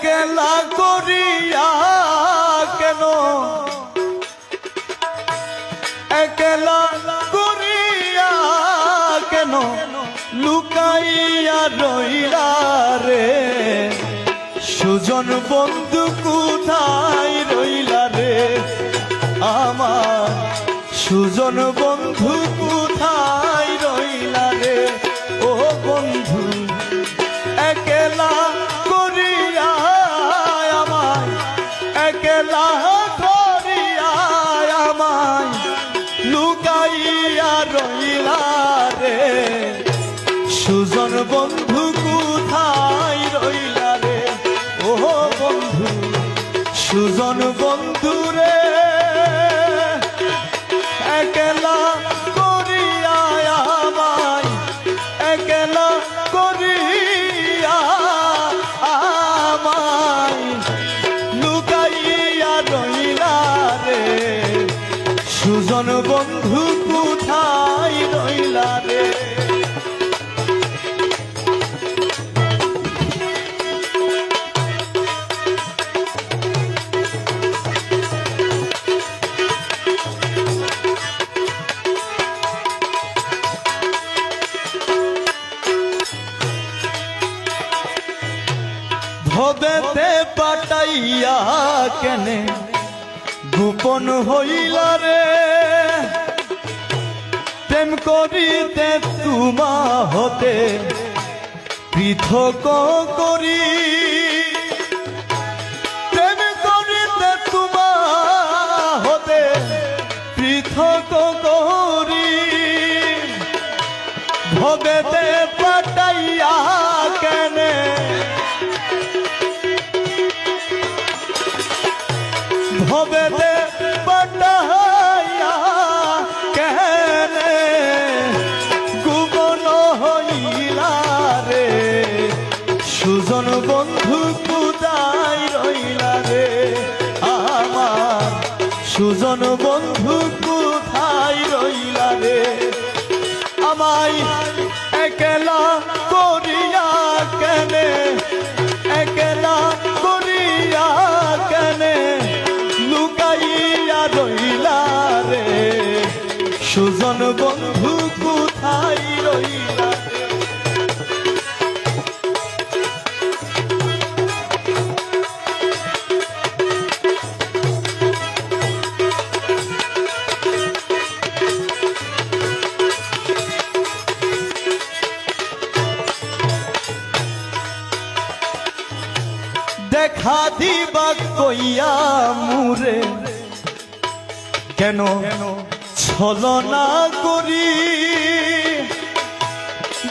একলা করিয়া কেন, একলা করিয়া কেন লুকাইয়া রইলা রে, সুজন বন্ধু কোথায় রইলা রে, আমার সুজন বন্ধু কোথায় রইলা রে, ও বন্ধু একলা করিয়া আমায়, একলা করিয়া আমায় লুকাইয়া রইলা রে, সুজন বন্ধু কোথায় রইলা রে, ও বন্ধু সুজন বন্ধু রে, একলা করিয়া আমায়, একলা করিয়া আমায় লুকাইয়া রইলা রে, সুজন বন্ধু কোথায় রইলা রে। ভবেতে পাঠাইয়া কেনে গোপন হইলা রে, প্রেম করিতে তোমা হতে পৃথক করি, প্রেম করিতে তোমা হতে পৃথক করি, ভবেতে পাঠাইয়া কেনে, ভবেতে পাঠাইয়া কেনে গোপন হইলা রে, সুজন বন্ধু কোথায় রইলা রে, আমার সুজন বন্ধু কোথায় রইলা রে, আমায় একলা করিয়া কেনে, একলা করিয়া কেনে লুকাইয়া রইলা রে, সুজন বন্ধু কোথায় রইলা রে। দেখা দিবা কইয়া মুরে কেন ছলনা করি,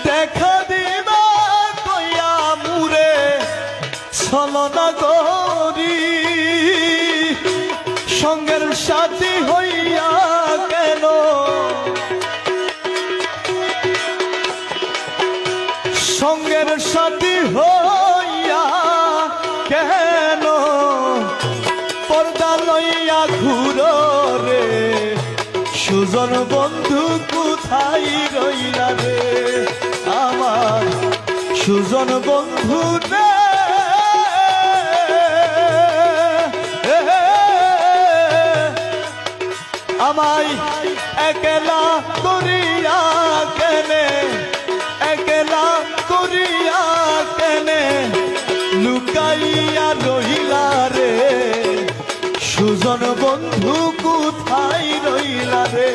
দেখা দিবা কইয়া মুরে ছলনা করি, সঙ্গের সাথী হইয়া কেন, সঙ্গের সাথী হইয়া কেন পর্দা লইয়া ঘুরো রে, সুজন বন্ধু কোথায় রইলা রে, আমার সুজন বন্ধু রে, আমায় একলা করিয়া কেনে, একলা করিয়া কেনে লুকাইয়া রইলা রে, সুজন বন্ধু কোথায় রইলা রে।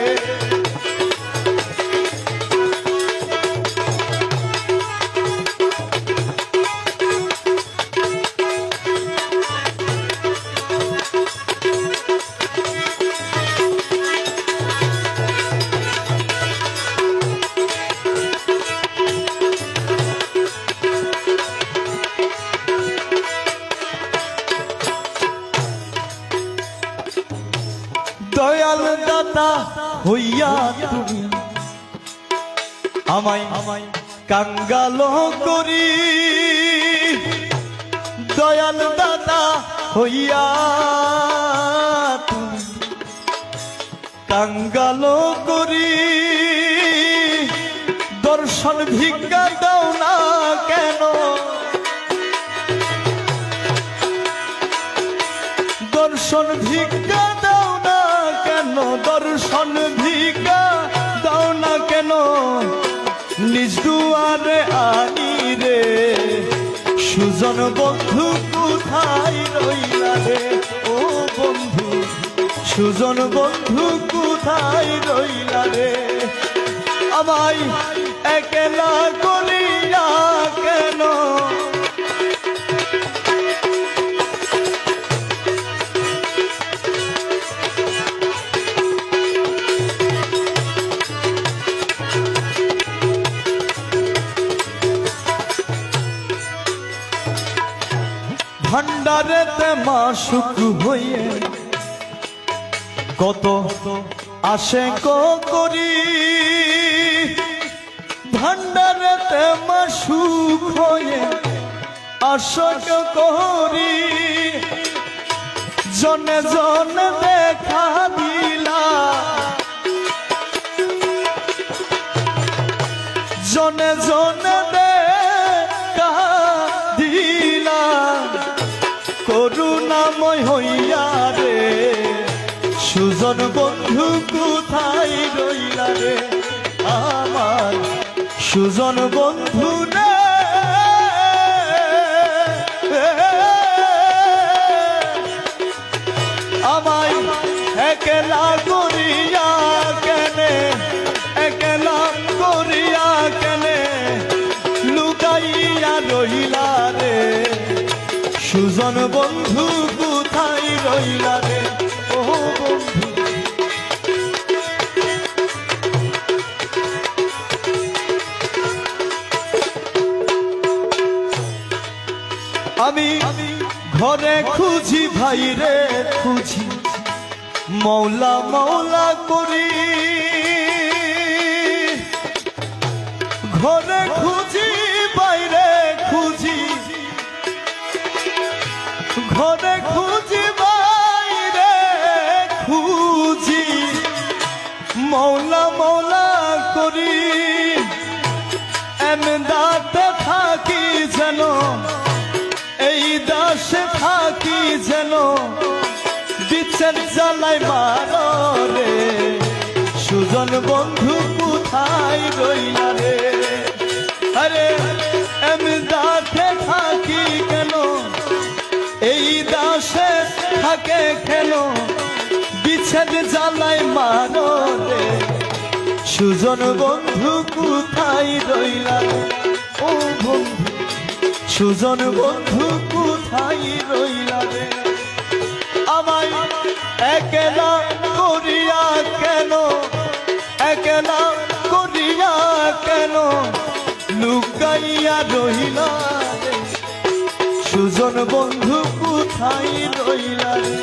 দয়াল দাতা হইয়া তুমি আমায় কাঙ্গাল করি, দয়াল দাতা হইয়া তুমি কাঙ্গাল করি, দর্শন ভিক্ষা দাও না কেন, দর্শন ভিক্ষা দাও না কেন, দর্শন ভিক্ষা দাও না কেন, নিজ দুয়ারে আনি রে। সুজন বন্ধু কোথায় রইলা রে, ও বন্ধু সুজন বন্ধু কোথায় রইলা রে। আমায় একলা করিয়া কেন, ভান্ডারেতে মাসুক হইয়ে কত আসে করি, ভান্ডারেতে মাসুক হয়ে আশক করি। জনে জনে দেখা দিলা, জনে জনে দেখা দিলা, করুণাময় হইয়া রে। সুজন বন্ধু কোথায় রইলা রে, আমার সুজন বন্ধু রে। আমায় একলা করিয়া কেনে, একলা করিয়া কেনে লুকাইয়া রইলা রে। সুজন বন্ধু কোথায় রইলা রে, ও বন্ধু। আমি ঘরে খুঁজি ভাই রে খুঁজি, মৌলা মৌলা করি। ঘরে খুঁজি বাইরে খুঁজি, ঘরে খুঁজি বাইরে খুঁজি, মৌলা মৌলা করি। এমদাতে থাকি যেন, এই দাসে থাকি যেন, বিচ্ছেদ জ্বালাই মারো রে। সুজন বন্ধু কোথায় রইলা রে, আরে এমদাতে থাকি কেন, এই দাসে থাকে কেন, বিচ্ছেদ জ্বালাই মারো রে। সুজন বন্ধু কোথায় রইলা রে, ও বন্ধু সুজন বন্ধু কোথায় রইলা রে। আমায় একলা করিয়া কেন, একলা করিয়া কেন লুকাইয়া রইলা রে। সুজন বন্ধু কোথায় রইলা রে।